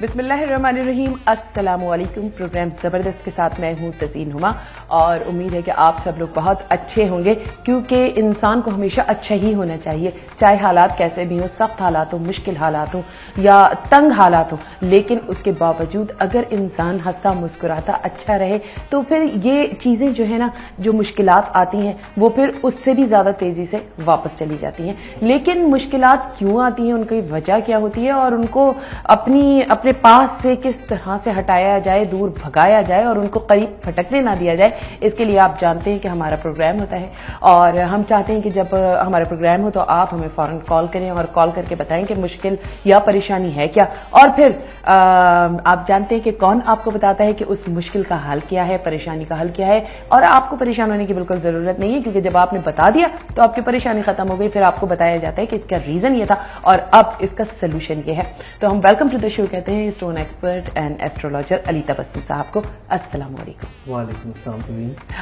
बिस्मिल्लाहिर्रहमानिर्रहीम, अस्सलामुअलैकुम। प्रोग्राम ज़बरदस्त के साथ मैं हूँ तज़ीन हुमा और उम्मीद है कि आप सब लोग बहुत अच्छे होंगे, क्योंकि इंसान को हमेशा अच्छा ही होना चाहिए, चाहे हालात कैसे भी हों, सख्त हालात हों, मुश्किल हालात हों या तंग हालात हों। लेकिन उसके बावजूद अगर इंसान हंसता मुस्कुराता अच्छा रहे तो फिर ये चीज़ें जो है ना, जो मुश्किलात आती हैं वो फिर उससे भी ज़्यादा तेज़ी से वापस चली जाती हैं। लेकिन मुश्किलात क्यों आती हैं, उनकी वजह क्या होती है और उनको अपने पास से किस तरह से हटाया जाए, दूर भगाया जाए और उनको करीब फटकने ना दिया जाए, इसके लिए आप जानते हैं कि हमारा प्रोग्राम होता है। और हम चाहते हैं कि जब हमारा प्रोग्राम हो तो आप हमें फौरन कॉल करें और कॉल करके बताएं कि मुश्किल या परेशानी है क्या, और फिर आप जानते हैं कि कौन आपको बताता है कि उस मुश्किल का हल क्या है, परेशानी का हल क्या है। और आपको परेशान होने की बिल्कुल जरूरत नहीं है, क्योंकि जब आपने बता दिया तो आपकी परेशानी खत्म हो गई। फिर आपको बताया जाता है कि इसका रीजन ये था और अब इसका सोल्यूशन ये है। तो हम वेलकम टू द शो कहते हैं stone expert and astrologer Ali Tabassum साहब को। अस्सलाम वालेकुम। वालेकुम अस्सलाम।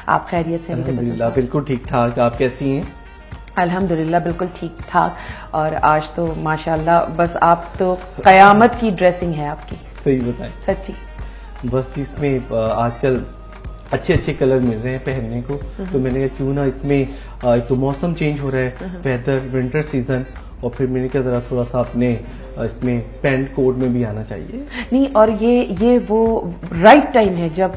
आप खैरियत से? अल्हम्दुलिल्लाह बिल्कुल ठीक ठाक। आप कैसी हैं? अल्हम्दुलिल्लाह बिल्कुल ठीक ठाक। और आज तो माशाल्लाह बस आप तो कयामत की ड्रेसिंग है आपकी। सही बताएं, सच्ची। बस इसमें आजकल अच्छे अच्छे कलर मिल रहे हैं पहनने को, तो मैंने कहा क्यों ना इसमें एक तो मौसम चेंज हो रहा है, वेदर विंटर सीजन, और फिर मैंने कहा जरा थोड़ा सा अपने इसमें पैंट कोट में भी आना चाहिए। नहीं, और ये वो राइट टाइम है जब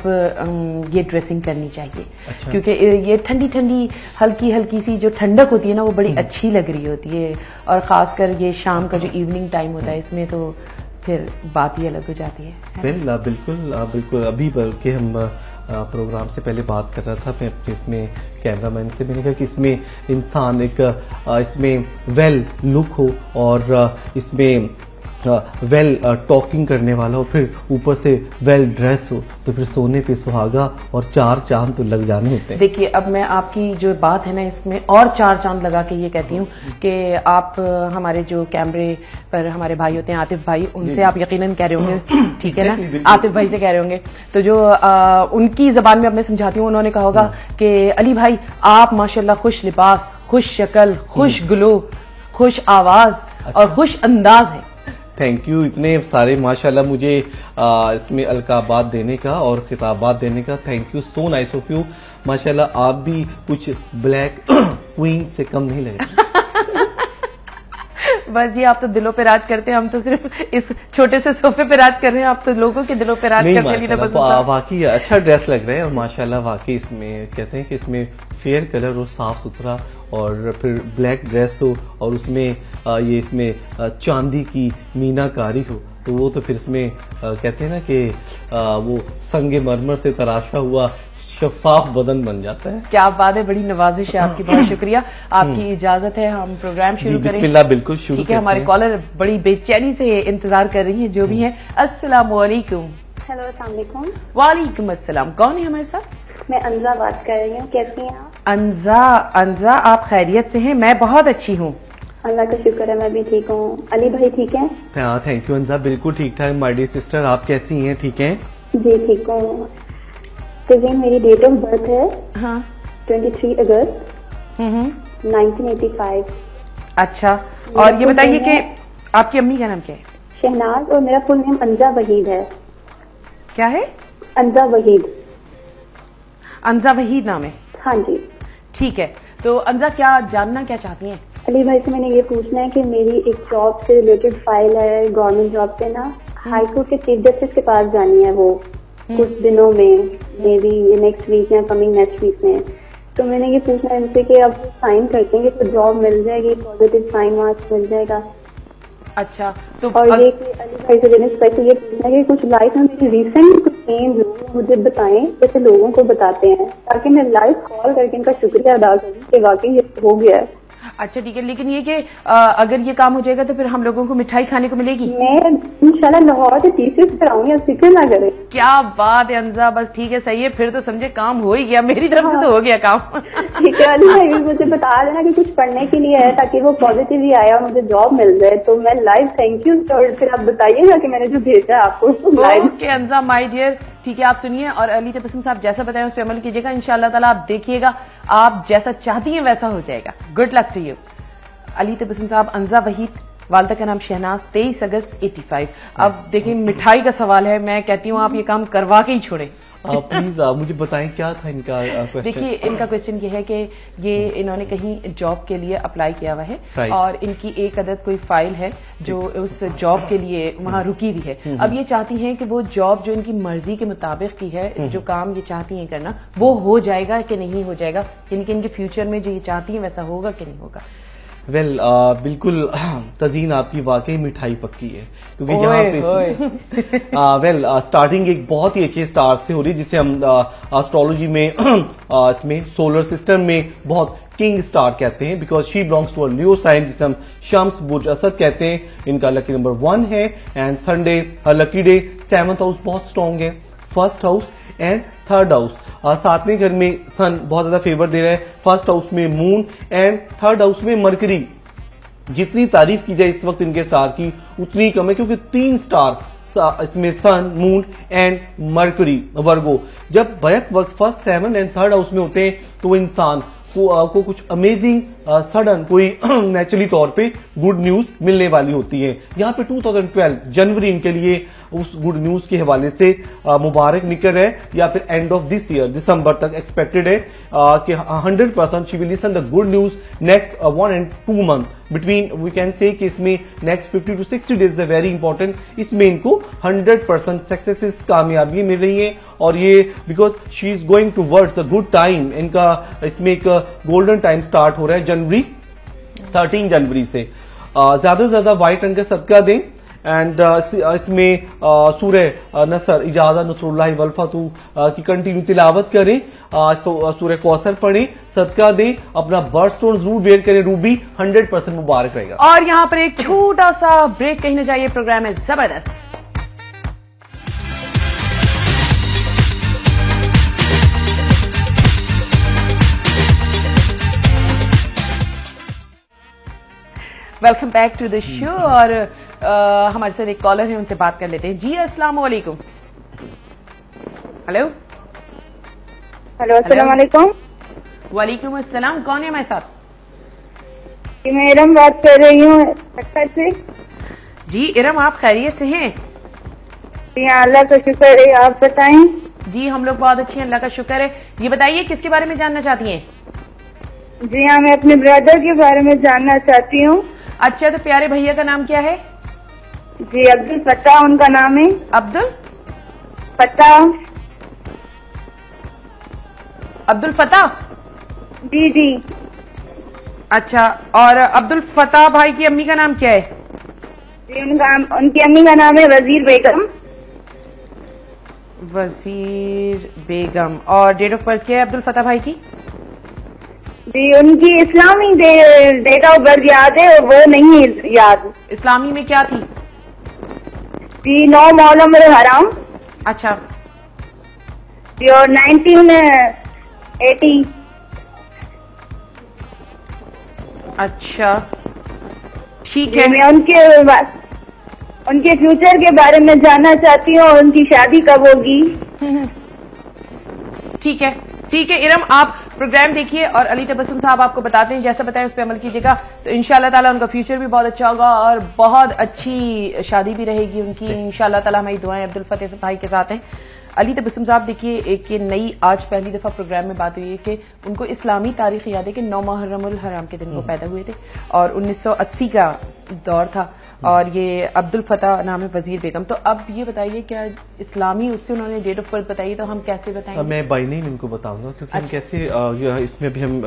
ये ड्रेसिंग करनी चाहिए। अच्छा। क्योंकि ये ठंडी ठंडी हल्की हल्की सी जो ठंडक होती है ना, वो बड़ी अच्छी लग रही होती है। और खासकर ये शाम का जो इवनिंग टाइम होता है, इसमें तो फिर बात ही अलग हो जाती है। बिल्कुल। अभी बल्कि हम प्रोग्राम से पहले बात कर रहा था मैं अपने इसमें कैमरामैन से, मैंने कहा कि इसमें इंसान एक इसमें वेल लुक हो और इसमें वेल टॉकिंग करने वाला हो, फिर ऊपर से वेल ड्रेस हो, तो फिर सोने पे सुहागा और 4 चांद तो लग जाने होते हैं। देखिए, अब मैं आपकी जो बात है ना, इसमें और 4 चांद लगा के ये कहती हूँ कि आप हमारे जो कैमरे पर हमारे भाई होते हैं, आतिफ भाई, उनसे आप यकीनन कह रहे होंगे, ठीक है ना, आतिफ भाई से कह रहे होंगे, तो जो उनकी जबान में अब मैं समझाती हूँ, उन्होंने कहा होगा कि अली भाई आप माशाल्लाह खुश लिबास, खुश शक्ल, खुश ग्लो, खुश आवाज और खुश अंदाज है। थैंक यू, इतने सारे माशाल्लाह मुझे इसमें अलकाबात देने का और खिताबात देने का। Thank you, so nice of you. माशाल्लाह आप भी कुछ ब्लैक क्वीन से कम नहीं लगे। बस जी, आप तो दिलों पे राज करते हैं, हम तो सिर्फ इस छोटे से सोफे पे राज कर रहे हैं, आप तो लोगों के दिलों पे राज करते हैं। वाकई अच्छा ड्रेस लग रहा है और माशाल्लाह वाकई इसमें कहते हैं कि इसमें फेयर कलर हो, साफ सुथरा, और फिर ब्लैक ड्रेस हो और उसमें ये इसमें चांदी की मीनाकारी हो, तो वो तो फिर इसमें कहते हैं ना कि वो संगे मरमर से तराशा हुआ शफाफ बदन बन जाता है। क्या बात है, बड़ी नवाजिश है आपकी, बहुत शुक्रिया। आपकी इजाजत है, हम प्रोग्राम शुरू करें? बिस्मिल्लाह, बिल्कुल शुरू। ठीक है, हमारे कॉलर बड़ी बेचैनी से इंतजार कर रही हैं, जो भी हैं। अस्सलाम वालेकुम। हेलो, अस्सलाम वालेकुम। वालेकुम अस्सलाम। कौन है हमारे साथ? मैं अंजा बात कर रही हूँ। कैसी हैं आप? अंजा, आप खैरियत से हैं? मैं बहुत अच्छी हूँ, अल्लाह का शुक्र है, मैं भी ठीक हूँ। अली भाई ठीक है? हाँ, थैंक यू अंजा, बिल्कुल ठीक ठाक। माय डियर सिस्टर, आप कैसी हैं? ठीक हैं? जी ठीक हूँ। मेरी डेट ऑफ बर्थ है 23 अगस्त 1985। अच्छा, और ये बताइए कि आपकी अम्मी का नाम क्या है? शहनाज, और मेरा फुल नेम अंजा वहीद है। क्या है? अंजा वहीद। अंजा वहीद नाम है? हाँ जी। ठीक है, तो अंजा क्या जानना क्या चाहती हैं? अली भाई से मैंने ये पूछना है कि मेरी एक जॉब से रिलेटेड फाइल है, गवर्नमेंट जॉब से ना, हाई कोर्ट के चीफ जस्टिस के पास जानी है वो कुछ दिनों में, मे बी नेक्स्ट वीक या कमिंग नेक्स्ट वीक में। तो मैंने ये पूछना है इनसे कि अब साइन करते हैं तो जॉब मिल जाएगी, पॉजिटिव साइन वहां से मिल जाएगा। अच्छा, तो और ये कि अली भाई से स्पेशल ये पूछना है कि कुछ लाइफ में मेरी रिसेंट कुछ चेंज हो मुझे बताएं, जैसे लोगों को बताते हैं, ताकि मैं लाइव कॉल करके इनका शुक्रिया अदा करूँ कि वाकई ये हो गया है। अच्छा ठीक है, लेकिन ये कि अगर ये काम हो जाएगा तो फिर हम लोगों को मिठाई खाने को मिलेगी? मैं इंशाल्लाह लाहौर से टीचर्स कराऊंगी, फिक्र ना करें। क्या बात है अंजा, बस ठीक है, सही है, फिर तो समझे काम हो ही गया, मेरी तरफ से तो हो गया काम। ठीक है अली भाई, मुझे बता देना कि कुछ पढ़ने के लिए है ताकि वो पॉजिटिव ही आया, मुझे जॉब मिल जाए। तो मैं लाइव थैंक यू, और फिर आप बताइएगा कि मैंने जो भेजा है आपको live. Okay Anja my dear, ठीक है, आप सुनिए और अली तबस्सुम साहब जैसा बताएं उस पर अमल कीजिएगा। इंशाल्लाह ताला आप देखिएगा, आप जैसा चाहती हैं वैसा हो जाएगा। Good luck to you. Ali Tabassum साहब, अंजा वहीद वालदा का नाम शहनाज, 23 अगस्त 85। अब देखिए मिठाई का सवाल है, मैं कहती हूँ आप ये काम करवा के ही छोड़े। प्लीज मुझे बताएं क्या था इनका क्वेश्चन। देखिए इनका क्वेश्चन ये है कि ये इन्होंने कहीं जॉब के लिए अप्लाई किया हुआ है और इनकी एक अदद कोई फाइल है जो उस जॉब के लिए वहां रुकी हुई है। अब ये चाहती हैं कि वो जॉब जो इनकी मर्जी के मुताबिक की है, जो काम ये चाहती हैं करना, वो हो जाएगा कि नहीं हो जाएगा, यानी कि इनके फ्यूचर में जो ये चाहती हैं वैसा होगा कि नहीं होगा। वेल बिल्कुल तजीन आपकी वाकई मिठाई पक्की है, क्योंकि यहाँ पे वेल स्टार्टिंग एक बहुत ही अच्छे स्टार से हो रही है जिसे हम एस्ट्रोलॉजी में इसमें सोलर सिस्टम में बहुत किंग स्टार कहते हैं, because she belongs to a Leo sign जिसे हम शम्स बुर्ज असद कहते हैं। इनका लकी नंबर 1 है and Sunday her lucky day. 7th house बहुत स्ट्रॉन्ग है, 1st house and 3rd house. 7वें घर में सन बहुत ज्यादा फेवर दे रहा है, 1st हाउस में मून एंड 3rd हाउस में मरकरी। जितनी तारीफ की जाए इस वक्त इनके स्टार की उतनी कम है, क्योंकि 3 स्टार इसमें सन, मून एंड मरकरी वर्गो जब बैक वक्त 1st, 7th and 3rd house में होते हैं तो इंसान को कुछ अमेजिंग सडन कोई नेचुरली तौर पे गुड न्यूज मिलने वाली होती है। यहाँ पे 2012 जनवरी इनके लिए उस गुड न्यूज के हवाले से मुबारक निकल है, या फिर एंड ऑफ दिस ईयर दिसंबर तक एक्सपेक्टेड है कि 100% she will listen the good news next 1 and 2 month between. We can say कि इसमें नेक्स्ट 50 to 60 डेज है वेरी इंपॉर्टेंट। इसमें इनको 100% सक्सेसेस कामयाबी मिल रही है और ये because she is going towards a good time. इनका इसमें एक गोल्डन टाइम स्टार्ट हो रहा है जनवरी 13 जनवरी से। ज्यादा से ज्यादा व्हाइट रंग का सदका दें एंड इसमें सूरह नसर इजाजा नसरुल्लाह वल फतू की कंटिन्यू तिलावत करें, सूरह कौसर पढ़ें, सदका दें, अपना बर्थ स्टोन जरूर वेयर करें, रूबी 100% मुबारक रहेगा। और यहाँ पर एक छोटा सा ब्रेक कहने चाहिए, प्रोग्राम है जबरदस्त। Welcome back to the show. और हमारे साथ एक कॉलर है, उनसे बात कर लेते हैं। जी अस्सलाम वालेकुम। हेलो हेलो, अस्सलाम वालेकुम। वालेकुम अस्सलाम, कौन है हमारे साथ? मैं इरम बात कर रही हूँ अच्छा से। जी इरम, आप खैरियत से हैं? जी अल्लाह का शुक्र है, आप बताएं। जी हम लोग बहुत अच्छे हैं, अल्लाह का शुक्र है। ये बताइए किसके बारे में जानना चाहती हैं? जी हाँ, मैं अपने ब्रदर के बारे में जानना चाहती हूँ। अच्छा, तो प्यारे भैया का नाम क्या है? जी अब्दुल फत्ताह उनका नाम है। अब्दुल फत्ताह। अब्दुल फताह? जी जी। अच्छा, और अब्दुल फताह भाई की अम्मी का नाम क्या है? जी उनकी अम्मी का नाम है वजीर बेगम। वजीर बेगम। और डेट ऑफ बर्थ क्या है अब्दुल फताह भाई की? जी उनकी इस्लामी डेट ऑफ बर्थ याद है और वो नहीं याद। इस्लामी में क्या थी? जी 9 मुहर्रम हराम। अच्छा जी, और 1980। अच्छा ठीक है। मैं उनके फ्यूचर के बारे में जानना चाहती हूँ और उनकी शादी कब होगी। ठीक है ठीक है इरम, आप प्रोग्राम देखिए और अली तबस्सुम साहब आपको बताते हैं, जैसा बताएं उस पर अमल कीजिएगा तो इंशाल्लाह ताला उनका फ्यूचर भी बहुत अच्छा होगा और बहुत अच्छी शादी भी रहेगी उनकी इंशाल्लाह ताला। हमारी दुआएं अब्दुल फतेह भाई के साथ हैं। अली तबस्सुम साहब देखिए, एक ये नई आज पहली दफा प्रोग्राम में बात हुई है कि उनको इस्लामी तारीख याद है कि 9 मुहर्रम हराम के दिन वो पैदा हुए थे और 1980 का दौर था और ये अब्दुल फताह नाम है वजीर बेगम। तो अब ये बताइए क्या इस्लामी उससे उन्होंने डेट ऑफ बर्थ बताई, तो हम कैसे बताएंगे? मैं बाई नेम इनको बताऊंगा क्योंकि हम कैसे इसमें भी हम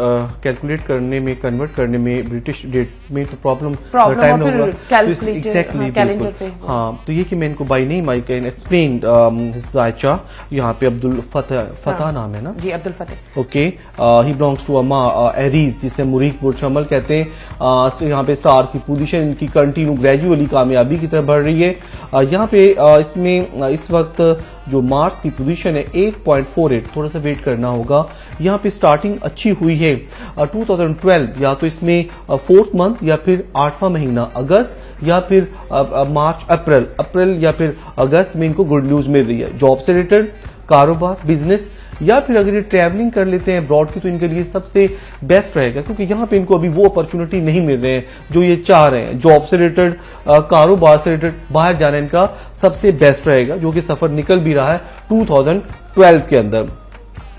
कैलकुलेट करने में कन्वर्ट करने में ब्रिटिश डेट में तो प्रॉब्लम टाइम होगा एग्जैक्टली बिल्कुल। हाँ, तो ये कि मैं इनको by name I can explain जायचा। यहाँ पे अब्दुल फताह नाम है ना जी, Abdul Fateh. Okay, he belongs to Aries जिसे मुरीख बुर्ज अमल कहते हैं। यहाँ पे स्टार की पोजीशन इनकी कंटिन्यू ग्रेजुअली कामयाबी की तरफ बढ़ रही है। यहाँ पे इसमें इस वक्त जो मार्स की पोजीशन है 8.48, थोड़ा सा वेट करना होगा। यहाँ पे स्टार्टिंग अच्छी हुई है 2012, या तो इसमें 4th मंथ या फिर 8वां महीना अगस्त या फिर मार्च अप्रैल या फिर अगस्त में इनको गुड न्यूज मिल रही है। जॉब से रिलेटेड, कारोबार, बिजनेस या फिर अगर ये ट्रैवलिंग कर लेते हैं अब्रॉड की तो इनके लिए सबसे बेस्ट रहेगा, क्योंकि यहाँ पे इनको अभी वो अपॉर्चुनिटी नहीं मिल रहे हैं जो ये चाह रहे हैं। जॉब से रिलेटेड, कारोबार से रिलेटेड बाहर जाना इनका सबसे बेस्ट रहेगा, जो कि सफर निकल भी रहा है 2012 के अंदर।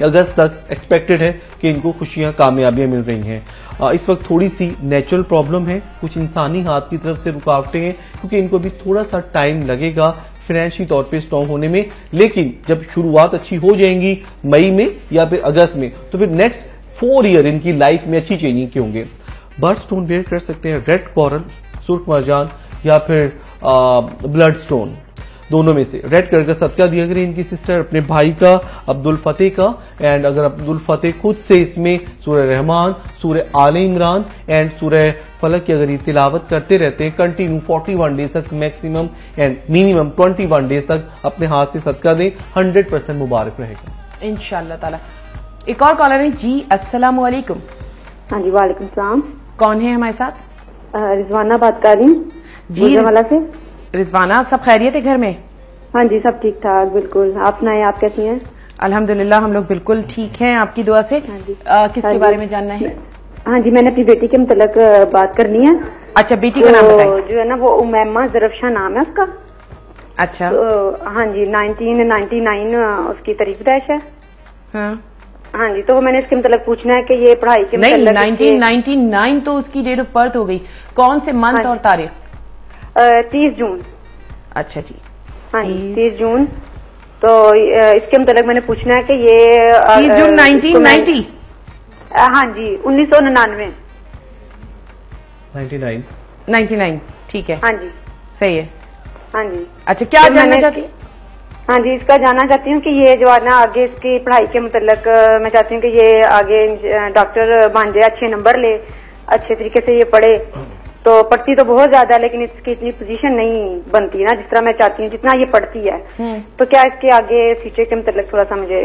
अगस्त तक एक्सपेक्टेड है कि इनको खुशियां कामयाबियां मिल रही हैं। इस वक्त थोड़ी सी नेचुरल प्रॉब्लम है, कुछ इंसानी हाथ की तरफ से रुकावटें हैं, क्योंकि इनको भी थोड़ा सा टाइम लगेगा फाइनेंशियल तौर पे स्ट्रांग होने में। लेकिन जब शुरुआत अच्छी हो जाएंगी मई में या फिर अगस्त में, तो फिर नेक्स्ट 4 ईयर इनकी लाइफ में अच्छी चेंजिंग के होंगे। बर्ड स्टोन वेयर कर सकते हैं रेड कोरल, सुर्ख मरजान या फिर ब्लड स्टोन, दोनों में से। रेड कलर का सदका दिया करें इनकी सिस्टर अपने भाई का, अब्दुल फतेह का। एंड अगर अब्दुल फतेह खुद से इसमें सूरह रहमान, सूरह आले इमरान एंड सूरह फलक की अगर ये तिलावत करते रहते हैं कंटिन्यू 41 डेज तक मैक्सिमम एंड मिनिमम 21 डेज तक अपने हाथ से सदका दें, 100% मुबारक रहेगा इंशाअल्लाह ताला। एक और कॉलर है जी, अस्सलाम वालेकुम। हाँ जी, वालेकुम सलाम। कौन है हमारे साथ? रिजवाना बात कर रही हूँ जी। वाला से। रिजवाना, सब खैरियत है घर में? हाँ जी, सब ठीक ठाक, बिल्कुल। आप सुनाए, आप कैसी हैं? अल्हम्दुलिल्लाह, हम लोग बिल्कुल ठीक हैं आपकी दुआ से। हाँ जी। किसके बारे में जानना है? हाँ जी, मैंने अपनी बेटी के मुतल्लिक बात करनी है। अच्छा, बेटी का नाम बताइए। जो है ना वो उमैमा ज़रफ़शाह नाम है उसका। अच्छा। हाँ जी, 1999 उसकी तारीख पैदाइश है। हाँ जी, तो वो मैंने इसके मतलब पूछना है कि ये पढ़ाई के नहीं, 1999 तो उसकी डेट ऑफ बर्थ हो गई। कौन से मंथ और तारीख? 30 जून। अच्छा जी, हाँ जी, 30 जून। तो इसके मतलब मैंने पूछना है कि ये 30 जून 1990। हाँ जी, 1999। 99 ठीक है। हाँ जी, सही है। हाँ जी। अच्छा, क्या तो जानना चाहती? हाँ जी, इसका जानना चाहती हूँ कि ये जो है ना आगे इसकी पढ़ाई के मुतल्लिक मैं चाहती हूँ कि ये आगे डॉक्टर बन जाए, अच्छे नंबर ले, अच्छे तरीके से ये पढ़े। तो पढ़ती तो बहुत ज्यादा है लेकिन इसकी इतनी पोजीशन नहीं बनती ना जिस तरह मैं चाहती हूँ, जितना ये पढ़ती है। तो क्या इसके आगे फ्यूचर के मुतल्लिक थोड़ा सा मुझे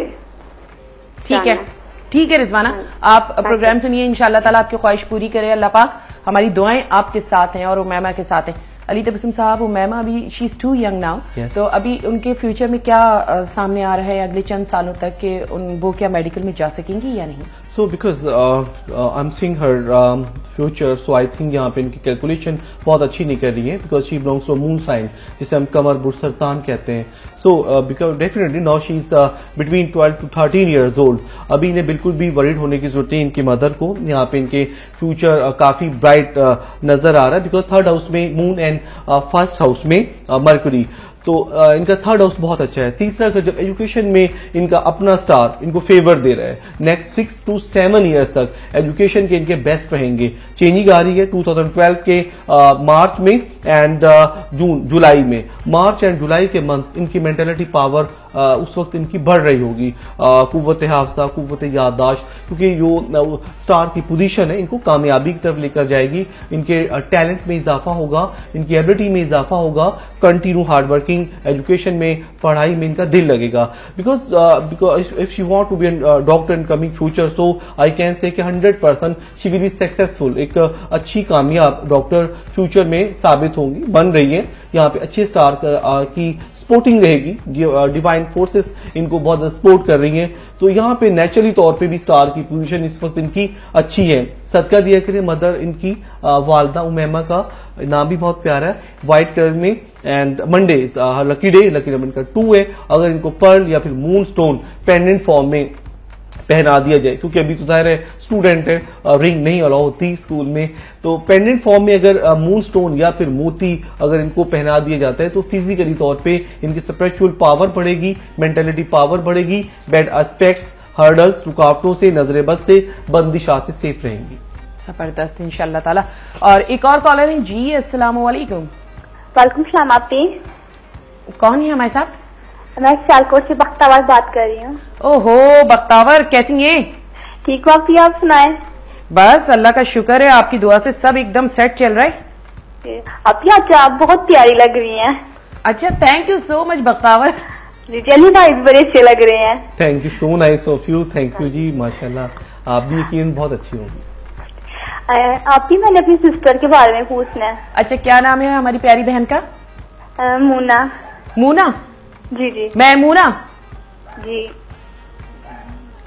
ठीक है रिजवाना, आप प्रोग्राम सुनिए, इंशाल्लाह ताला आपकी ख्वाहिश पूरी करे अल्लाह पाक। हमारी दुआएं आपके साथ हैं और उमैमा के साथ हैं। अली तबस्सुम साहब, उमैमा अभी she is too young now, तो अभी उनके फ्यूचर में क्या सामने आ रहा है अगले चंद सालों तक कि वो क्या मेडिकल में जा सकेंगी या नहीं? So because I am seeing her future, so I think यहाँ पे इनकी कैलकुलेशन बहुत अच्छी नहीं कर रही है, because she belongs to moon sign जिसे हम कमर बुरसरतान कहते हैं। So because definitely now she is between 12 to 13 years old. अभी इन्हें बिल्कुल भी वरीड होने की जरूरत नहीं इनकी मदर को। यहाँ पे इनके फ्यूचर काफी ब्राइट नजर आ रहा है, बिकॉज 3rd हाउस में मून एंड 1st हाउस में मरकरी। तो इनका 3rd हाउस बहुत अच्छा है। तीसरा जब एजुकेशन में इनका अपना स्टार इनको फेवर दे रहा है, नेक्स्ट 6 to 7 ईयर्स तक एजुकेशन के इनके बेस्ट रहेंगे। चेंजिंग आ रही है 2012 के मार्च में एंड जुलाई में। मार्च एंड जुलाई के मंथ इनकी मेंटेलिटी पावर उस वक्त इनकी बढ़ रही होगी, कुव्वत हाफजा, कुव्वत याददाश्त, क्योंकि जो स्टार की पोजीशन है इनको कामयाबी की तरफ लेकर जाएगी। इनके टैलेंट में इजाफा होगा, इनकी एबिलिटी में इजाफा होगा, कंटिन्यू हार्डवर्किंग, एजुकेशन में, पढ़ाई में इनका दिल लगेगा। Because if she want to be doctor in coming future, so I can say 100% she will be successful. एक अच्छी कामयाब डॉक्टर फ्यूचर में साबित होंगी, बन रही है। यहाँ पे अच्छे स्टार की सपोर्टिंग रहेगी, डिवाइन फोर्सेस इनको बहुत सपोर्ट कर रही हैं। तो यहाँ पे नेचुरली तौर पे भी स्टार की पोजीशन इस वक्त इनकी अच्छी है। सदका दिया करें मदर इनकी वालदा उमैमा का नाम भी बहुत प्यारा है, व्हाइट कलर में। And Monday lucky day, lucky number इनका 2 है। अगर इनको पर्ल या फिर मून स्टोन पेंडेंट फॉर्म में पहना दिया जाए, क्योंकि अभी तो जाहिर है स्टूडेंट है, रिंग नहीं अलाउ होती स्कूल में, तो पेंडेंट फॉर्म में अगर मून स्टोन या फिर मोती अगर इनको पहना दिया जाता है तो फिजिकली तौर पे इनकी स्पिरिचुअल पावर बढ़ेगी, मेंटेलिटी पावर बढ़ेगी, बैड एस्पेक्ट्स, हर्डल्स, रुकावटों से, नजर बद से, बंदिशात से सेफ रहेंगी। जबरदस्त इंशाल्लाह ताला। और एक और कॉलर है जी, अस्सलाम वालेकुम। वालेकुम सलाम। आप कौन है हमारे साथ? मैं सियालकोट से बख्तावर बात कर रही हूँ। ओहो बख्तावर, कैसी हैं? ठीक हो आप सुनाए? बस अल्लाह का शुक्र है, आपकी दुआ से सब एकदम सेट चल रहा है। अच्छा, आप बहुत प्यारी लग रही हैं। अच्छा, thank you so much Bakhtawar. चलिए भाई, बड़े अच्छे लग रहे हैं। Thank you so nice of you, thank you जी, माशाल्लाह आप भी यकीन बहुत अच्छी होंगी। आप ही, मैंने अपनी सिस्टर के बारे में पूछना है। अच्छा, क्या नाम है हमारी प्यारी बहन का? मूना। मूना? जी जी। मैं मूना जी।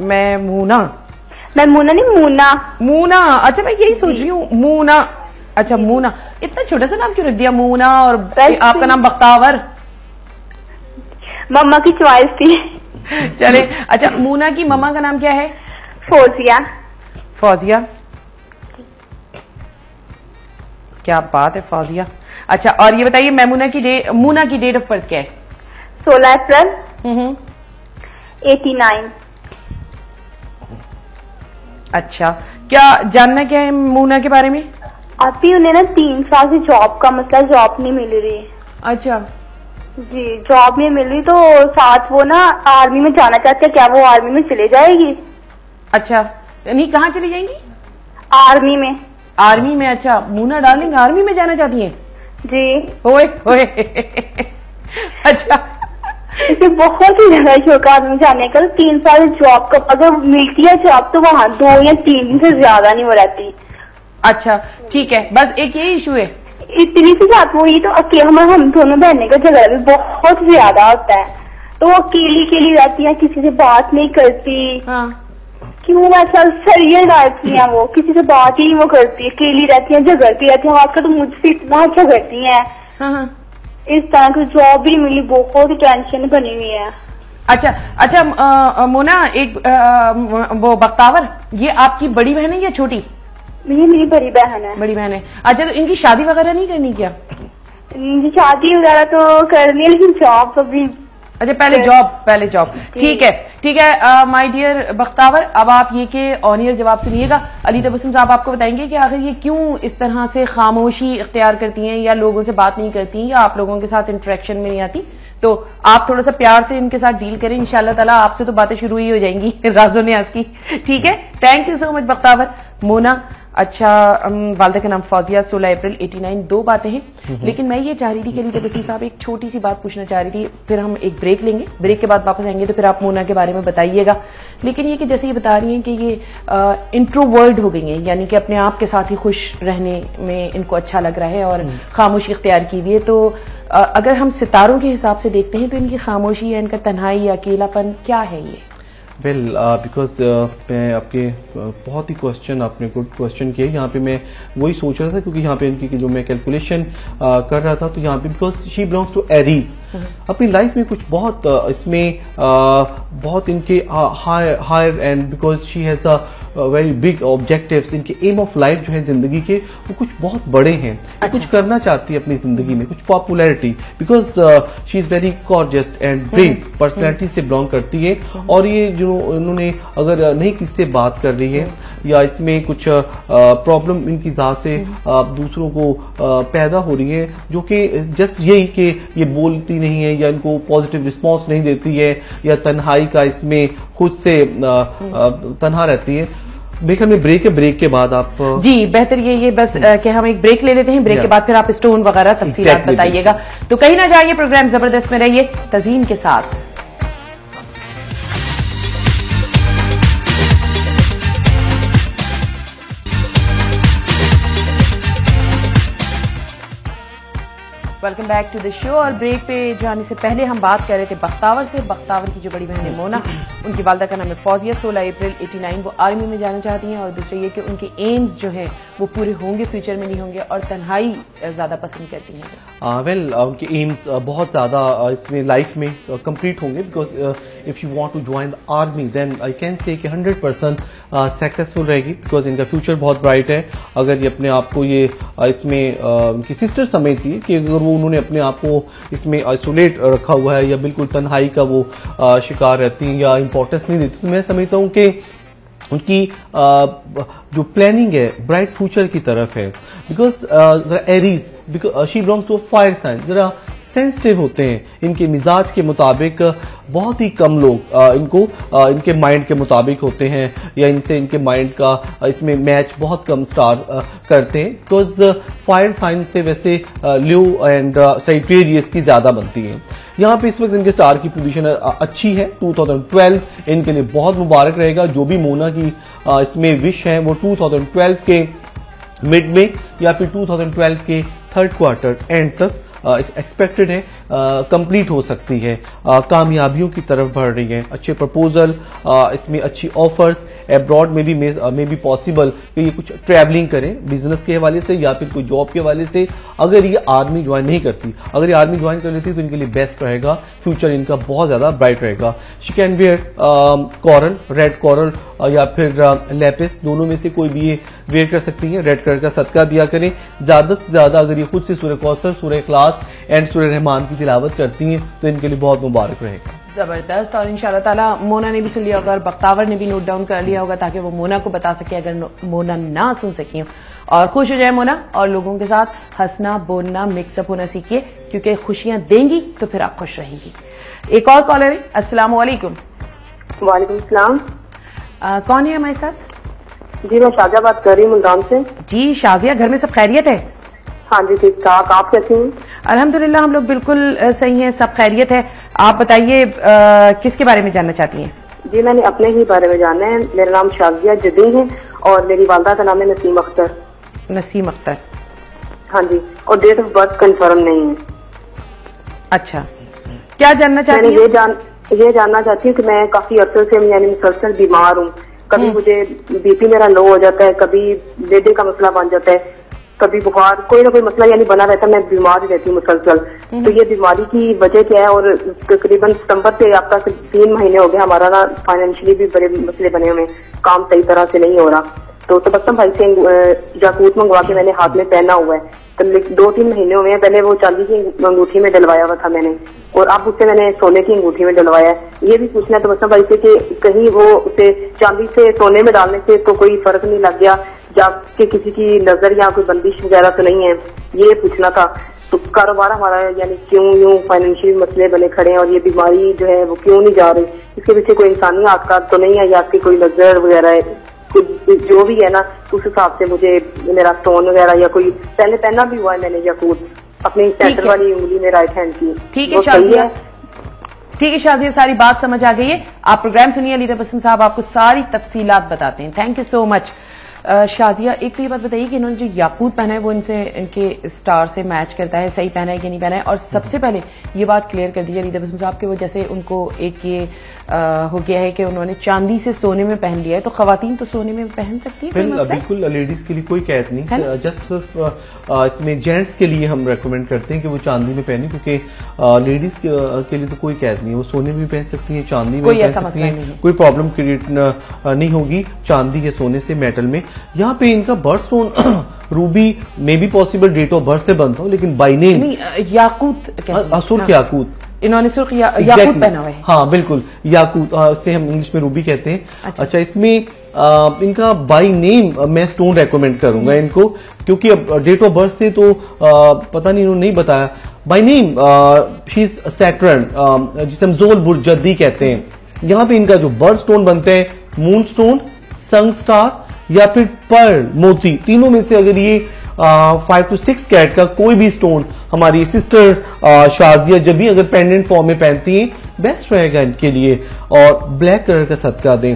मैमूना। मैमूना नहीं, मूना। मूना, अच्छा मैं यही सोच रही हूँ, मूना। अच्छा मूना, इतना छोटा सा नाम क्यों रख दिया मूना? और आपका नाम बख्तावर? मम्मा की चॉइस थी। चले, अच्छा मूना की मम्मा का नाम क्या है? फौजिया। फौजिया, क्या बात है, फौजिया। अच्छा, और ये बताइए मूना की डेट ऑफ बर्थ क्या है? 16 अप्रैल 89। अच्छा, क्या जानना क्या है मूना के बारे में? अभी उन्हें ना 3 साल से जॉब का मसला, जॉब नहीं मिल रही। अच्छा जी, जॉब नहीं मिल रही, तो साथ वो ना आर्मी में जाना चाहते हैं। क्या वो आर्मी में चले जाएगी? अच्छा, नहीं कहाँ चली जाएंगी? आर्मी में। आर्मी में? अच्छा, मूना डार्लिंग आर्मी में जाना चाहती हैं? जी। ओए ओए। अच्छा, इसे बहुत ही ज्यादा शौक आर्मी में जाने का। 3 साल जॉब का, अगर मिलती है जॉब तो वहाँ 2 या 3 दिन से ज्यादा नहीं हो रहती। अच्छा ठीक है, बस एक यही इशू है? इतनी सी बात हुई तो अकेले हम दोनों बहने का झगड़ा भी बहुत ज्यादा होता है, तो वो अकेली रहती है, किसी से बात नहीं करती। हाँ। क्यों? ऐसा सरियल टाइप की है वो, किसी से बात ही नहीं वो करती, अकेली रहती है, झगड़ती रहती है। आजकल तो मुझसे इतना झगड़ती है। हाँ। इस तरह की जॉब भी मिली, बहुत ही टेंशन बनी हुई है। अच्छा मोना, एक वो बख्तावर, ये आपकी बड़ी बहन है या छोटी? ये मेरी बड़ी बहन है। बड़ी बहन है। अच्छा, तो इनकी शादी वगैरह नहीं करनी क्या? शादी वगैरह तो कर ली, लेकिन जॉब तो भी। अच्छा, पहले जॉब। ठीक है माय डियर बख्तावर, अब आप ये के ऑन ईयर जवाब सुनिएगा। अली तबस्सुम साहब आपको बताएंगे कि आखिर ये क्यों इस तरह से खामोशी इख्तियार करती हैं, या लोगों से बात नहीं करती, या आप लोगों के साथ इंटरेक्शन में नहीं आती। तो आप थोड़ा सा प्यार से इनके साथ डील करें, इंशाल्लाह ताला आपसे तो बातें शुरू ही हो जाएंगी राजो न्याज की। ठीक है, thank you so much Bakhtawar. Mona, अच्छा वालदा का नाम फौजिया, 16 अप्रैल 89। 2 बातें हैं, लेकिन मैं ये चाह रही थी कि अली तबस्सुम साहब एक छोटी सी बात पूछना चाह रही थी, फिर हम एक ब्रेक लेंगे, ब्रेक के बाद वापस आएंगे तो फिर आप मोना के बारे में बताइएगा। लेकिन ये कि जैसे ये बता रही हैं कि ये इंट्रोवर्ड हो गई हैं, यानी कि अपने आप के साथ ही खुश रहने में इनको अच्छा लग रहा है और खामोशी इख्तियार की हुई है, तो अगर हम सितारों के हिसाब से देखते हैं तो इनकी खामोशी या इनका तन्हाई या अकेलापन क्या है ये? वेल बिकॉज मैं आपके बहुत ही क्वेश्चन, आपने गुड क्वेश्चन किया। यहाँ पे मैं वही सोच रहा था, क्योंकि यहाँ पे इनकी जो मैं कैलकुलेशन कर रहा था, तो यहाँ पे because she belongs to Aries, अपनी लाइफ में कुछ बहुत इसमें बहुत इनके higher and because she has a very big objectives, इनके एम ऑफ लाइफ जो है जिंदगी के वो कुछ बहुत बड़े हैं। अच्छा। कुछ करना चाहती है अपनी जिंदगी में, कुछ popularity, because she is very gorgeous and brave personality से बिलोंग करती है। और ये जो उन्होंने अगर नहीं किसी से बात कर रही है या इसमें कुछ प्रॉब्लम इनकी ज़ात से दूसरों को पैदा हो रही है, जो कि जस्ट यही कि ये बोलती नहीं है या इनको पॉजिटिव रिस्पांस नहीं देती है या तन्हाई का इसमें खुद से तन्हा रहती है। ब्रेक में ब्रेक के बाद आप जी बेहतर ये बस कि हम एक ब्रेक ले लेते हैं, ब्रेक के बाद फिर आप स्टोन वगैरह तफसीलात बताइएगा। तो कहीं ना जाइए, प्रोग्राम जबरदस्त में रहिए तज़ीन के साथ। Welcome back to the show. और ब्रेक पे जाने से पहले हम बात कर रहे थे बख्तावर से। बख्तावर की जो बड़ी बहन है मोना, उनकी वालदा का नाम है फौजिया, 16 अप्रैल 89। वो आर्मी में जाना चाहती हैं, और दूसरा ये कि उनके एम्स जो हैं वो पूरे होंगे, फ्यूचर में नहीं होंगे, और तन्हाई ज्यादा पसंद करती हैं। वेल उनके एम्स बहुत ज्यादा इसमें लाइफ में कंप्लीट होंगे, because if you want to join the army then I can say कि 100% सक्सेसफुल रहेगी, बिकॉज इनका फ्यूचर बहुत ब्राइट है। अगर ये अपने आप को ये इसमें उनकी सिस्टर समझती है कि अगर उन्होंने अपने आप को इसमें आइसोलेट रखा हुआ है या बिल्कुल तन्हाई का वो शिकार रहती हैं या इंपॉर्टेंस नहीं देती, तो मैं समझता हूं कि उनकी जो प्लानिंग है ब्राइट फ्यूचर की तरफ है। बिकॉज जरा Aries, because she belongs to fire sign, जरा सेंसिटिव होते हैं, इनके मिजाज के मुताबिक बहुत ही कम लोग इनको इनके माइंड के मुताबिक होते हैं, या इनसे इनके माइंड का इसमें मैच बहुत कम स्टार करते हैं। बिकॉज फायर साइन से वैसे लियो एंड सैजिटेरियस की ज्यादा बनती है। यहाँ पे इस वक्त इनके स्टार की पोजीशन अच्छी है। 2012 इनके लिए बहुत मुबारक रहेगा। जो भी मोना की इसमें विश है वो 2012 के मिड में या फिर 2012 के थर्ड क्वार्टर एंड तक एक्सपेक्टेड है। कंप्लीट हो सकती है, कामयाबियों की तरफ बढ़ रही है, अच्छे प्रपोजल, इसमें अच्छी ऑफर्स एब्रॉड में भी पॉसिबल कि ये कुछ ट्रैवलिंग करें बिजनेस के हवाले से या फिर कोई जॉब के हवाले से। अगर ये आर्मी ज्वाइन नहीं करती, अगर ये आर्मी ज्वाइन कर लेती तो इनके लिए बेस्ट रहेगा, फ्यूचर इनका बहुत ज्यादा ब्राइट रहेगा। She can wear coral, red coral या फिर लेपिस, दोनों में से कोई भी ये वेयर कर सकती है। रेड कलर का सदका दिया करें ज्यादा से ज्यादा। अगर ये खुद से सूरह कौसर, सूरह इखलास एंड सूरह रहमान की तिलावत करती हैं तो इनके लिए बहुत मुबारक रहेगा। जबरदस्त। और इंशाल्लाह ताला मोना ने भी सुन लिया होगा और बख्तावर ने भी नोट डाउन कर लिया होगा ताकि वो मोना को बता सके अगर मोना ना सुन सकी हो। और खुश हो जाए मोना और लोगों के साथ हंसना बोलना मिक्सअप होना सीखिए, क्योंकि खुशियां देंगी तो फिर आप खुश रहेंगी। एक और कॉलर है। अस्सलाम वालेकुम। वालेकुम सलाम। कौन है हमारे साथ? जी मैं शाजिया बात कर रही हूँ मुल्तान से। जी शाजिया, घर में सब खैरियत है? हाँ जी ठीक ठाक, आप कैसी हैं? अल्हम्दुलिल्लाह हम लोग बिल्कुल सही हैं, सब खैरियत है। आप बताइए किसके बारे में जानना चाहती हैं? जी मैंने अपने ही बारे में जानना है। मेरा नाम शाजिया जदी है और मेरी वालदा का नाम है नसीम अख्तर। नसीम अख्तर। हाँ जी, और डेट ऑफ बर्थ कंफर्म नहीं है। अच्छा, क्या जानना चाहती हैं? ये जानना चाहती हूँ कि मैं काफी अरसे से यानी मुसलसल बीमार हूँ। कभी मुझे बीपी मेरा लो हो जाता है, कभी बेटे का मसला बन जाता है, कभी बुखार, कोई ना कोई मसला यानी बना रहता है। मैं बीमार रहती हूँ मुसलसल। तो ये बीमारी की वजह क्या है? और तकरीबन सितंबर से अब तक 3 महीने हो गए हमारा ना फाइनेंशियली भी बड़े मसले बने हुए, काम सही तरह से नहीं हो रहा। तो तबस्सुम भाई से जाकूत मंगवा के मैंने हाथ में पहना हुआ है, तो 2-3 महीने हुए हैं। पहले वो चांदी की अंगूठी में डलवाया हुआ था मैंने, और अब उससे मैंने सोने की अंगूठी में डलवाया है। ये भी पूछना है तबस्सुम भाई से कि कहीं वो उसे चांदी से सोने में डालने से तो कोई फर्क नहीं लग गया, जाके किसी की नजर या कोई बंदिश वगैरह तो नहीं है, ये पूछना था। तो कारोबार हमारा यानी क्यों यूं फाइनेंशियल मसले बने खड़े हैं और ये बीमारी जो है वो क्यों नहीं जा रही? इसके पीछे कोई इंसानी आघात तो नहीं है या आपकी कोई नजर वगैरह है? जो भी है ना उस हिसाब से मुझे मेरा स्टोन वगैरह या कोई पहले पहना भी हुआ है मैंने याकूत अपनी सेंटर वाली उंगली में राइट हैंड की। ठीक है शाजिया, ठीक है शाजिया, सारी बात समझ आ गई है। आप प्रोग्राम सुनिए, अली तबस्सुम साहब आपको सारी तफसीलात बताते हैं। Thank you so much. Shazia, एक तो ये बात बताइए कि इन्होंने जो याकूत पहना है वो इनके स्टार से मैच करता है, सही पहना है कि नहीं पहना है? और सबसे पहले ये बात क्लियर कर दीजिए अली तबस्सुम साहब के वो जैसे उनको एक ये हो गया है कि उन्होंने चांदी से सोने में पहन लिया है, तो खवातीन तो सोने में पहन सकती है? बिल्कुल, लेडीज के लिए कोई कैद नहीं, जस्ट सिर्फ इसमें जेंट्स के लिए हम रेकमेंड करते हैं कि वो चांदी में पहने, क्योंकि लेडीज के लिए तो कोई कैद नहीं, वो सोने में भी पहन सकती है, चांदी में भी पहन सकती है, कोई प्रॉब्लम क्रिएट नहीं होगी चांदी के सोने से, मेटल में। यहाँ पे इनका बर्थ स्टोन रूबी में भी पॉसिबल डेट ऑफ बर्थ से बनता हो, लेकिन बाई नेम याकूत, सुर्ख याकूत, इन्होंने सुर्ख याकूत पहना हुआ है। हाँ बिल्कुल, याकूत से हम इंग्लिश में रूबी कहते हैं। अच्छा इसमें इनका बाई नेम मैं स्टोन रेकमेंड करूंगा इनको, क्योंकि अब डेट ऑफ बर्थ से तो पता नहीं, इन्होंने नहीं बताया। By name he is Saturn, जिसे हम जोल बुर्जदी कहते हैं। यहाँ पे इनका जो बर्थ स्टोन बनते हैं मून स्टोन, सन स्टार या फिर पर्ल मोती, तीनों में से अगर ये 5 to 6 कैरेट का कोई भी स्टोन हमारी सिस्टर शाजिया जब भी अगर पेंडेंट फॉर्म में पहनती हैं बेस्ट रहेगा इनके लिए। और ब्लैक कलर का सदका दें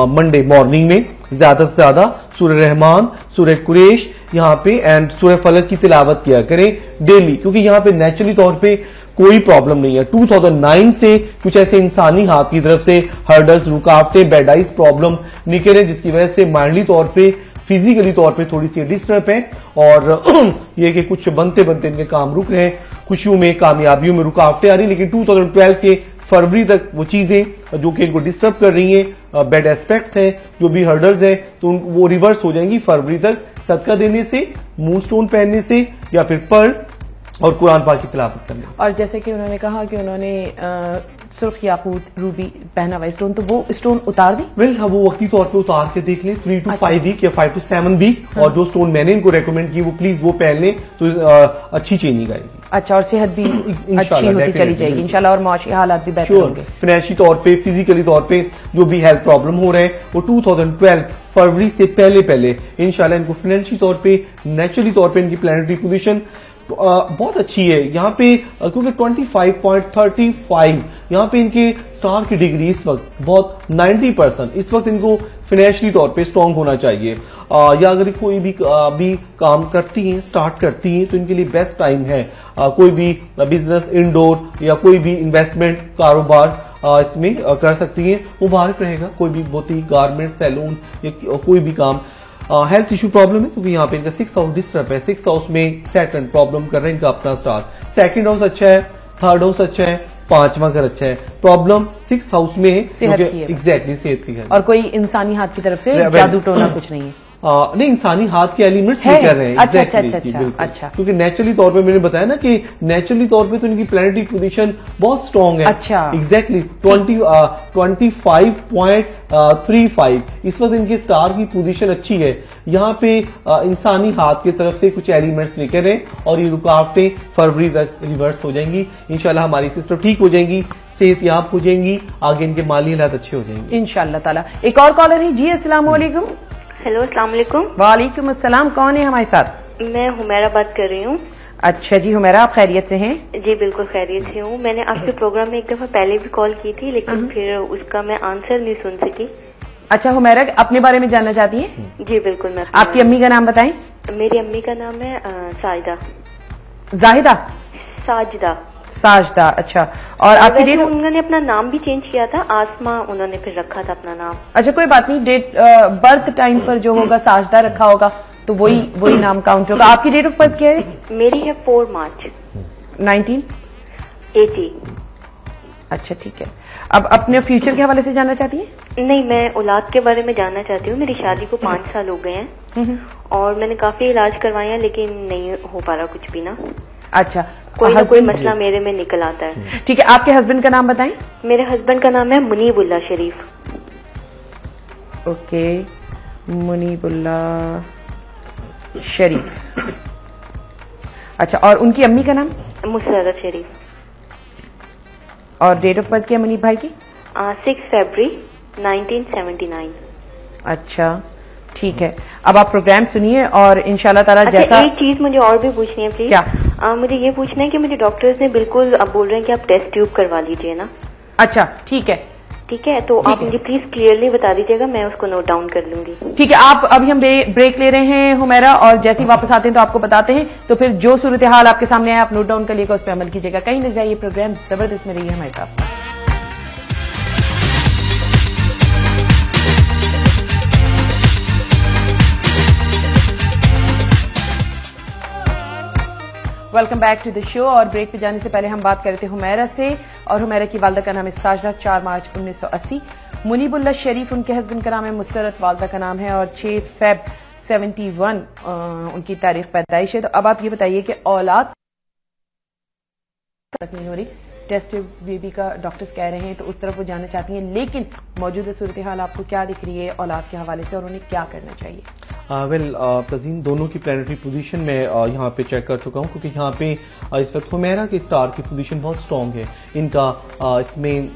मंडे मॉर्निंग में, ज्यादा से ज्यादा सूरह रहमान, सूरह कुरैश यहाँ पे एंड सूरह फलक की तिलावत किया करें डेली, क्योंकि यहाँ पे नेचुरली तौर पे कोई प्रॉब्लम नहीं है। 2009 से कुछ ऐसे इंसानी हाथ की तरफ से हर्डल्स, रुकावटें, बेडाइज प्रॉब्लम निकले जिसकी वजह से माइंडली तौर पे, फिजिकली तौर पे थोड़ी सी डिस्टर्ब है, और ये कि कुछ बनते बनते इनके काम रुक रहे हैं, खुशियों में कामयाबियों में रुकावटें आ रही, लेकिन 2012 के फरवरी तक वो चीजें जो कि इनको डिस्टर्ब कर रही हैं, बैड एस्पेक्ट्स हैं, जो भी हर्डल्स हैं, तो वो रिवर्स हो जाएंगी फरवरी तक, सदका देने से, मून स्टोन पहनने से या फिर पर्ल और कुरान पाक की तिलावत करने से। और जैसे कि उन्होंने कहा कि उन्होंने सुर्ख याकूत रूबी पहना हुआ स्टोन, तो वो स्टोन उतार दी? वेल हाँ, वो वक्ती तौर पे उतार के देख लें 3 to 5 वीक या 5 to 7 वीक। और जो स्टोन मैंने इनको रेकमेंड की वो प्लीज वो पहन लें तो अच्छी चेंजिंग आएगी। अच्छा, और सेहत भी अच्छी होती चली जाएगी इंशाल्लाह, और माशी हालात भी बेहतर होंगे। फाइनेंशियल तौर पे, फिजिकली तौर पे जो भी हेल्थ प्रॉब्लम हो रहे हैं वो 2012 फरवरी से पहले इंशाल्लाह इनको फाइनेंशियल तौर पे, नेचुरली तौर पे इनकी प्लैनेटरी पोजीशन बहुत अच्छी है यहाँ पे, क्योंकि 25.35 यहाँ पे इनके स्टार की डिग्री इस वक्त बहुत 90%, इस वक्त इनको फाइनेंशियली तौर पे स्ट्रांग होना चाहिए। या अगर कोई भी काम करती हैं, स्टार्ट करती हैं, तो इनके लिए बेस्ट टाइम है। कोई भी बिजनेस, इंडोर या कोई भी इन्वेस्टमेंट कारोबार इसमें कर सकती हैं, मुबारक रहेगा। कोई भी बुटीक, गारमेंट, सैलून या कोई भी काम। हेल्थ इशू प्रॉब्लम है क्योंकि यहाँ पे इनका 6th हाउस डिस्टर्ब है, 6th हाउस में सैटर्न प्रॉब्लम कर रहे हैं इनका अपना स्टार। 2nd हाउस अच्छा है, 3rd हाउस अच्छा है, 5वां घर अच्छा है। प्रॉब्लम 6th हाउस में है, एग्जैक्टली सेहत की है। और कोई इंसानी हाथ की तरफ से जादू टोना कुछ नहीं है। नहीं, इंसानी हाथ के एलिमेंट्स नहीं कर रहे हैं। अच्छा, exactly, अच्छा, अच्छा। क्योंकि नेचुरली तौर पे मैंने बताया ना कि नेचुरली तौर पे तो इनकी प्लैनेटरी पोजीशन बहुत स्ट्रांग है। अच्छा, एग्जैक्टली 25.35 इस वक्त इनके स्टार की पोजीशन अच्छी है। यहाँ पे इंसानी हाथ की तरफ से कुछ एलिमेंट्स निकल रहे हैं और ये रुकावटें फरवरी तक रिवर्स हो जाएंगी। इंशाल्लाह हमारी सिस्टम ठीक हो जाएंगी, सेहतयाब हो जाएंगी, आगे इनके माली हालात अच्छे हो जाएंगे इंशाल्लाह ताला। एक और कॉलर है जी। अस्सलाम वालेकुम। हेलो, अस्सलाम वालेकुम। वालेकुम अस्सलाम। कौन है हमारे साथ? मैं हुमैरा बात कर रही हूँ। अच्छा जी हुमैरा, आप खैरियत से हैं? जी बिल्कुल खैरियत से हूँ। मैंने आपके प्रोग्राम में एक दफा पहले भी कॉल की थी, लेकिन फिर उसका मैं आंसर नहीं सुन सकी। अच्छा हुमैरा, अपने बारे में जानना चाहती हैं? जी बिल्कुल। मैं आपकी अम्मी का नाम बताएं। मेरी अम्मी का नाम है साजिदा। जाहिदा? साजिदा। साजदा। अच्छा, और आपकी डेट? उन्होंने अपना नाम भी चेंज किया था, आसमा उन्होंने फिर रखा था अपना नाम। अच्छा, कोई बात नहीं, डेट बर्थ टाइम पर जो होगा साजदा रखा होगा तो वही नाम काउंट होगा। आपकी डेट ऑफ बर्थ क्या है? मेरी है 4 मार्च 1980। अच्छा ठीक है। अब अपने फ्यूचर के हवाले से जानना चाहती हैं? नहीं, मैं औलाद के बारे में जानना चाहती हूँ। मेरी शादी को 5 साल हो गए हैं और मैंने काफी इलाज करवाए हैं, लेकिन नहीं हो पा रहा कुछ भी ना। अच्छा, कोई ना कोई मसला मेरे में निकल आता है। ठीक है, आपके हस्बैंड का नाम बताएं। मेरे हस्बैंड का नाम है मुनीबुल्ला शरीफ। ओके, मुनीबुल्ला शरीफ। अच्छा, और उनकी अम्मी का नाम? मुसरत शरीफ। और डेट ऑफ बर्थ क्या मुनीब भाई की? 6 फरवरी 1979। अच्छा ठीक है, अब आप प्रोग्राम सुनिए और इंशाल्लाह ताला जैसा। एक चीज मुझे और भी पूछनी है प्लीज। क्या? मुझे ये पूछना है कि मुझे डॉक्टर्स ने बिल्कुल अब बोल रहे हैं कि आप टेस्ट ट्यूब करवा लीजिए ना। अच्छा ठीक है, ठीक है, तो आप मुझे प्लीज क्लियरली बता दीजिएगा, मैं उसको नोट डाउन कर लूंगी। ठीक है, आप अभी हम ब्रेक ले रहे हैं हुमैरा, और जैसे ही वापस आते हैं तो आपको बताते हैं। तो फिर जो सूरत हाल आपके सामने है आप नोट डाउन करिएगा, उस पर अमल कीजिएगा। कहीं न जाइए, प्रोग्राम जबरदस्त में रही है हमारे साथ। Welcome back to the show. और ब्रेक पे जाने से पहले हम बात कर रहे थे हुमैरा से, और हुमैरा की वालदा का नाम है साजिदा, 4 मार्च 1980। मुनीबुल्ला शरीफ उनके हस्बैंड का नाम है, मुसरत वालदा का नाम है, और 6 फेब 71 उनकी तारीख पैदाइश है। तो अब आप ये बताइए कि औलाद तक नहीं हो रही, टेस्ट बेबी का डॉक्टर्स कह रहे हैं, तो उस तरफ वो जाना चाहती हैं, लेकिन मौजूदा सूरत हाल आपको क्या दिख रही है औलाद के हवाले से, और उन्हें क्या करना चाहिए? तज़ीन दोनों की प्लानिटरी पोजीशन में यहाँ पे चेक कर चुका हूँ, क्योंकि यहाँ पे इस वक्त हुमैरा के स्टार की पोजीशन बहुत स्ट्रांग है। इनका इसमें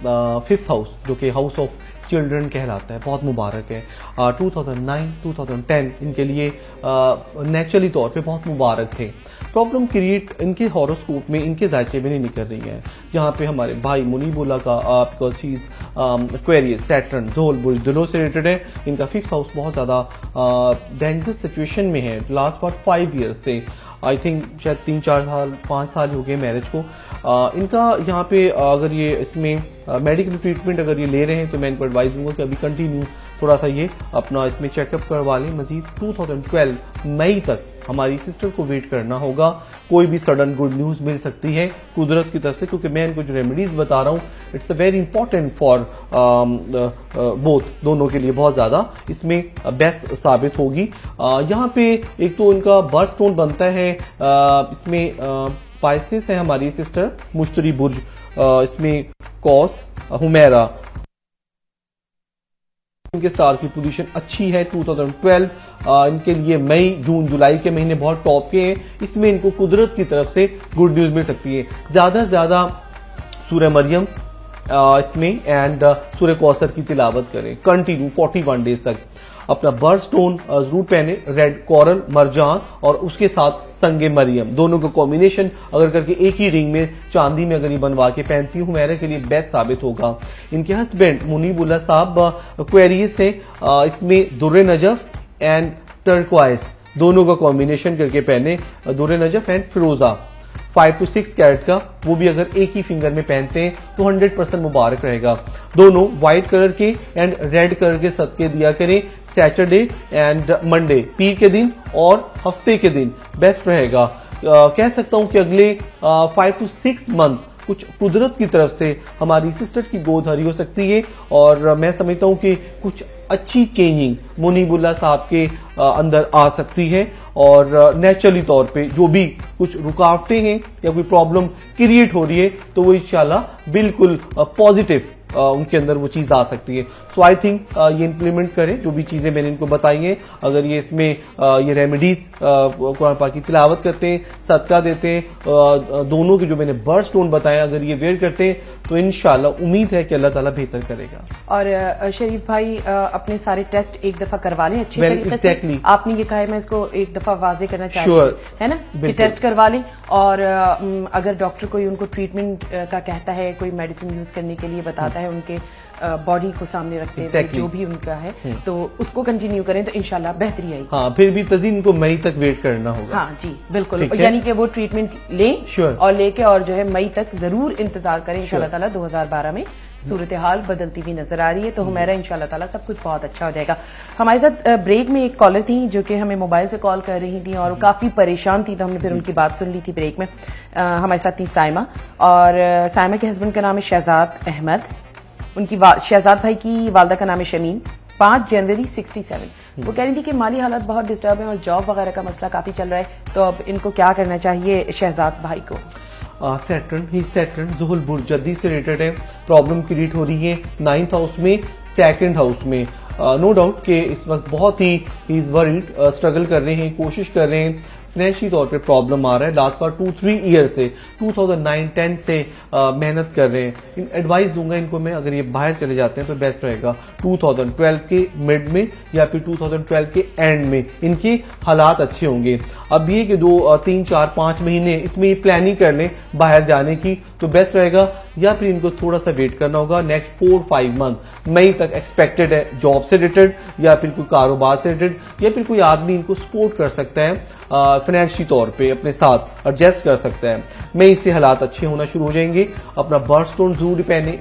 5th हाउस जो कि हाउस ऑफ चिल्ड्रन कहलाता है, बहुत मुबारक है। 2009 2010 इनके लिए नेचुरली तौर पे बहुत मुबारक थे। प्रॉब्लम क्रिएट इनके हॉरोस्कोप में इनके जायचे में नहीं निकल रही हैं। यहाँ पे हमारे भाई मुनीबुल्ला का because he is Aquarius, Saturn, धोल बुर्ज, दिलों से रिलेटेड है। इनका 5th हाउस बहुत ज्यादा डेंजरस सिचुएशन में है लास्ट 5 ईयर्स से। आई थिंक शायद 3-4 साल 5 साल हो गए मैरिज को। इनका यहाँ पे अगर ये इसमें मेडिकल ट्रीटमेंट अगर ये ले रहे हैं तो मैं इनको एडवाइस दूंगा कि अभी कंटिन्यू थोड़ा सा ये अपना इसमें चेकअप करवा लें। मजीद 2012 मई तक हमारी सिस्टर को वेट करना होगा। कोई भी सडन गुड न्यूज मिल सकती है कुदरत की तरफ से, क्योंकि मैं इनको जो रेमेडीज बता रहा हूँ it's a very important for both, दोनों के लिए बहुत ज्यादा इसमें बेस्ट साबित होगी। यहाँ पे एक तो इनका बर्थ स्टोन बनता है, इसमें पाइसेस है हमारी सिस्टर, मुश्तरी बुर्ज, इसमें कौस, हुमैरा। इनके स्टार की पोजीशन अच्छी है 2012। इनके लिए मई जून जुलाई के महीने बहुत टॉप के हैं। इसमें इनको कुदरत की तरफ से गुड न्यूज मिल सकती है। ज्यादा से ज्यादा सूरह मरियम इसमें एंड सूरह कौसर की तिलावत करें कंटिन्यू 41 डेज तक। अपना बर्थ स्टोन जरूर पहने, रेड कोरल, मरजान और उसके साथ संगे मरियम, दोनों का कॉम्बिनेशन अगर करके एक ही रिंग में चांदी में अगर ये बनवा के पहनती हूँ मेरे के लिए बेस्ट साबित होगा। इनके हस्बैंड मुनीबुल्ला साहब क्वेरीज से इसमें दुर्रे नजफ एंड टर्क्वाइस दोनों का कॉम्बिनेशन करके पहने, दुर्रे नजफ एंड फिरोजा 5 to 6 कैरेट का, वो भी अगर एक ही फिंगर में पहनते हैं तो 100% मुबारक रहेगा। दोनों व्हाइट कलर के एंड रेड कलर के सदके दिया करें सैटरडे एंड मंडे, पीर के दिन और हफ्ते के दिन बेस्ट रहेगा। कह सकता हूं कि अगले 5 to 6 मंथ कुछ कुदरत की तरफ से हमारी सिस्टर की गोद हरी हो सकती है और मैं समझता हूं कि कुछ अच्छी चेंजिंग मुनीबुल्ला साहब के अंदर आ सकती है और नेचुरली तौर पे जो भी कुछ रुकावटें हैं या कोई प्रॉब्लम क्रिएट हो रही है तो वो इंशाल्लाह बिल्कुल पॉजिटिव उनके अंदर वो चीज आ सकती है। सो आई थिंक ये इंप्लीमेंट करें जो भी चीजें मैंने इनको बताई हैं। अगर ये इसमें ये रेमेडीज कुरान पाक की तिलावत करते हैं, सदका देते हैं, दोनों के जो मैंने बर्थ स्टोन बताए अगर ये वेयर करते हैं तो इंशाल्लाह उम्मीद है कि अल्लाह ताला बेहतर करेगा। और शरीफ भाई अपने सारे टेस्ट एक दफा करवा लें अच्छी तरीके से। आपने ये कहा है, मैं इसको एक दफा वाजे करना चाहती हूँ, है ना, कि टेस्ट करवा लें और अगर डॉक्टर कोई उनको ट्रीटमेंट का कहता है, कोई मेडिसिन यूज करने के लिए बताता है उनके बॉडी को सामने रखते हैं जो भी उनका है तो उसको कंटिन्यू करें तो इंशाल्लाह बेहतरी आएगी। हाँ, फिर भी तदीन को मई तक वेट करना होगा। हाँ जी बिल्कुल, यानी कि वो ट्रीटमेंट लें और लेके और जो है मई तक जरूर इंतजार करें। इंशाल्लाह ताला 2012 में सूरत हाल बदलती हुई नजर आ रही है तो हमारा इंशाल्लाह ताला सब कुछ बहुत अच्छा हो जाएगा। हमारे साथ ब्रेक में एक कॉलर थी जो कि हमें मोबाइल से कॉल कर रही थी और काफी परेशान थी तो हमने फिर उनकी बात सुन ली थी ब्रेक में। हमारे साथ थी साइमा और साइमा के हस्बैंड का नाम है शहजाद अहमद, उनकी शहजाद भाई की वालदा का नाम है शमीन। 5 जनवरी 67 वो कह रही थी कि माली हालात बहुत डिस्टर्ब है और जॉब वगैरह का मसला काफी चल रहा है तो अब इनको क्या करना चाहिए शहजाद भाई को। सैटर्न जुहुल बुर्ज जद्दी से रिलेटेड है, प्रॉब्लम क्रिएट हो रही है 9th हाउस में, 2nd हाउस में। नो डाउट कि इस वक्त बहुत ही इज वरीड, स्ट्रगल कर रहे हैं, कोशिश कर रहे हैं, फाइनेंशियल तौर पे प्रॉब्लम आ रहा है लास्ट बार 2-3 ईयर से 2009-10 से मेहनत कर रहे हैं। एडवाइस दूंगा इनको मैं, अगर ये बाहर चले जाते हैं तो बेस्ट रहेगा 2012 के मिड में या फिर 2012 के एंड में इनके हालात अच्छे होंगे। अब ये कि 2-3-4-5 महीने इसमें प्लानिंग कर लें बाहर जाने की तो बेस्ट रहेगा या फिर इनको थोड़ा सा वेट करना होगा। नेक्स्ट 4-5 मंथ मई तक एक्सपेक्टेड है, जॉब से रिलेटेड या फिर कोई कारोबार से रिलेटेड या फिर कोई आदमी इनको सपोर्ट कर सकता है फाइनेंशियल तौर पे अपने साथ एडजस्ट कर सकता है। मई से हालात अच्छे होना शुरू हो जाएंगे। अपना बर्थ स्टोन जरूर पहने,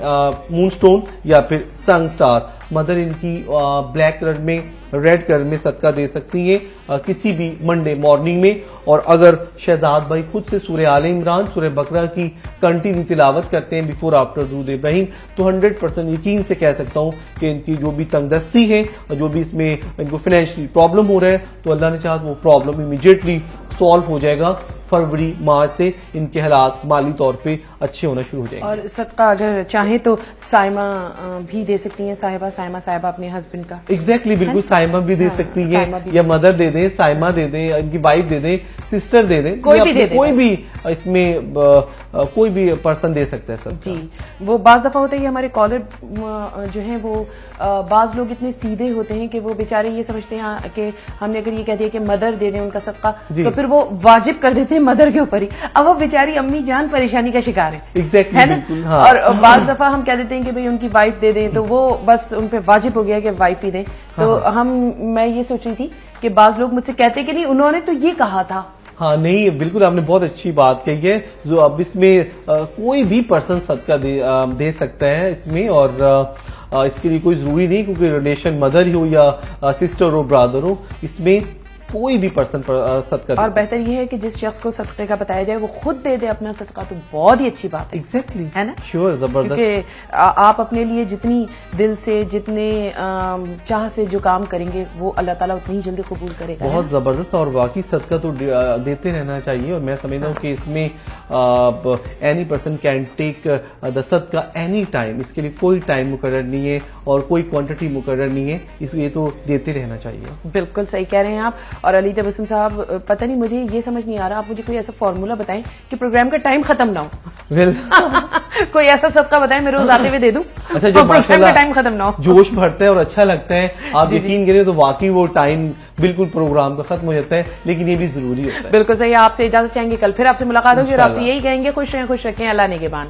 मून स्टोन या फिर सन स्टार। मदर इनकी ब्लैक कलर में, रेड कलर में सदका दे सकती है किसी भी मंडे मॉर्निंग में। और अगर शहजाद भाई खुद से सूरह आले इमरान, सूरह बकरा की कंटिन्यू तिलावत करते हैं बिफोर आफ्टर दुरूद इब्राहिम तो 100% यकीन से कह सकता हूं कि इनकी जो भी तंगदस्ती है और जो भी इसमें इनको फाइनेंशियली प्रॉब्लम हो रहा है तो अल्लाह ने चाहा वो प्रॉब्लम इमीडिएटली सॉल्व हो जाएगा। फरवरी मार्च से इनके हालात माली तौर पे अच्छे होना शुरू हो जाएंगे। और सदका अगर चाहे तो साइमा भी दे सकती हैं, साइमा साहिबा अपने हस्बैंड का। एग्जैक्टली बिल्कुल, साइमा भी दे सकती है या मदर दे दें, साइमा दे दें, इनकी वाइफ दे दें, सिस्टर दे दें, कोई भी इसमें कोई भी पर्सन दे सकता है सब जी। वो बाज दफा होता है हमारे कॉलर जो है वो बाज लोग इतने सीधे होते हैं कि वो बेचारे ये समझते हैं कि हमने अगर ये कह दिया कि मदर दे दें उनका सदका तो फिर वो वाजिब कर देते हैं मदर के ऊपर ही। अब वो बेचारी अम्मी जान परेशानी का शिकार है। एग्जैक्टली, है ना। हाँ। और बाज दफा हम कह देते हैं कि भाई उनकी वाइफ दे दें तो वो बस उन पे वाजिब हो गया कि वाइफ ही दें। तो मैं ये सोच रही थी कि बाज लोग मुझसे कहते कि नहीं उन्होंने तो ये कहा था। हाँ नहीं, बिल्कुल आपने बहुत अच्छी बात कही है। जो अब इसमें कोई भी पर्सन सदका दे सकता है इसमें और इसके लिए कोई जरूरी नहीं क्योंकि रिलेशन मदर ही हो या सिस्टर हो, ब्रदर हो, इसमें कोई भी पर्सन पर सदका और बेहतर यह है कि जिस शख्स को सदके का बताया जाए वो खुद दे दे अपना सदका तो बहुत ही अच्छी बात है। एग्जैक्टली, है ना। श्योर, जबरदस्त। क्योंकि आप अपने लिए जितनी दिल से, जितने चाह से जो काम करेंगे वो अल्लाह ताला उतनी ही जल्दी कबूल करेगा। बहुत जबरदस्त। और बाकी सदका तो देते रहना चाहिए और मैं समझता हूँ कि इसमें any person can take the सदका एनी टाइम, इसके लिए कोई टाइम मुकर्रर नहीं है और कोई क्वांटिटी मुकर्रर नहीं है, इसलिए तो देते रहना चाहिए। बिल्कुल सही कह रहे हैं आप। और अली तबस्सुम साहब, पता नहीं मुझे ये समझ नहीं आ रहा, आप मुझे कोई ऐसा फॉर्मूला बताएं कि प्रोग्राम का टाइम खत्म ना हो। कोई ऐसा सदका बताएं, मैं रोज आते हुए दे दूं। अच्छा, जब प्रोग्राम का टाइम खत्म ना हो, जोश बढ़ता है और अच्छा लगता है, आप यकीन करें तो वाकई वो टाइम बिल्कुल प्रोग्राम का खत्म हो जाता है, लेकिन ये भी जरूरी होता है। बिल्कुल सही। आपसे इजाजत चाहेंगे, कल फिर आपसे मुलाकात होगी और आपसे यही कहेंगे खुश रहें, खुश रखें, अल्लाह निगहबान।